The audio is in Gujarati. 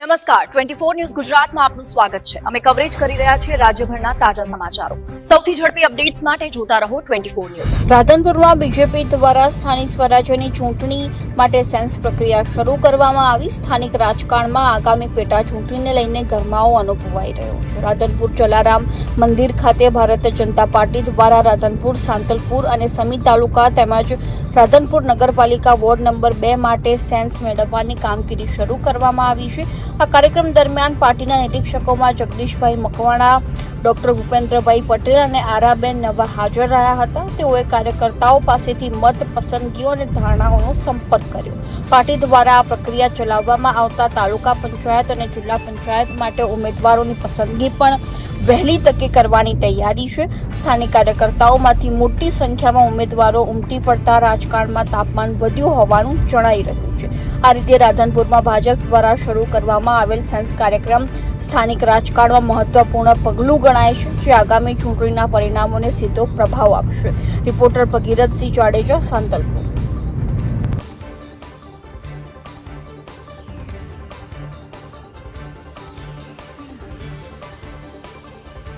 નમસ્કાર 24 ન્યૂઝ ગુજરાતમાં આપનું સ્વાગત છે। અમે કવરેજ કરી રહ્યા છીએ રાજ્યભરના તાજા સમાચારો। સૌથી ઝડપી અપડેટ્સ માટે જોતા રહો 24 ન્યૂઝ। રાધનપુરમાં બીજેપી દ્વારા સ્થાનિક સ્વરાજ્યની ચૂંટણી માટે સેન્સ પ્રક્રિયા શરૂ કરવામાં આવી। સ્થાનિક રાજકારણમાં આગામી પેટા ચૂંટણીને લઈને ગરમાવો અનુભવાઈ રહ્યો છે। રાધનપુર જલારામ મંદિર ખાતે ભારતીય જનતા પાર્ટી દ્વારા રાધનપુર, સાંતલપુર અને સમી તાલુકા તેમજ રાધનપુર નગરપાલિકા વોર્ડ નંબર 2 માટે સેન્સ મેળવવાની કામગીરી શરૂ કરવામાં આવી છે। આ કાર્યક્રમ દરમિયાન પાર્ટીના નિરીક્ષકોમાં જગદીશભાઈ મકવાણા, ડોક્ટર ભૂપેન્દ્રભાઈ પટેલ અને આરાબેન નવા હાજર રહ્યા હતા। તેઓએ કાર્યકર્તાઓ પાસેથી મત પસંદગીઓ અને ધારણાઓનો સંપર્ક કર્યો। પાર્ટી દ્વારા આ પ્રક્રિયા ચલાવવામાં આવતા તાલુકા પંચાયત અને જિલ્લા પંચાયત માટે ઉમેદવારોની પસંદગી પણ વહેલી તકે કરવાની તૈયારી છે। સ્થાનિક કાર્યકર્તાઓમાંથી મોટી સંખ્યામાં ઉમેદવારો ઉમટી પડતા રાજકારણમાં તાપમાન વધ્યું હોવાનું જણાઈ રહ્યું છે। આ રીતે રાધનપુરમાં ભાજપ દ્વારા શરૂ કરવામાં આવેલ સેન્સ કાર્યક્રમ સ્થાનિક રાજકારણમાં મહત્વપૂર્ણ પગલું ગણાય છે, જે આગામી ચૂંટણીના પરિણામોને સીધો પ્રભાવ આપશે। રિપોર્ટર ભગીરથસિંહ જાડેજા, સાંતલપુર।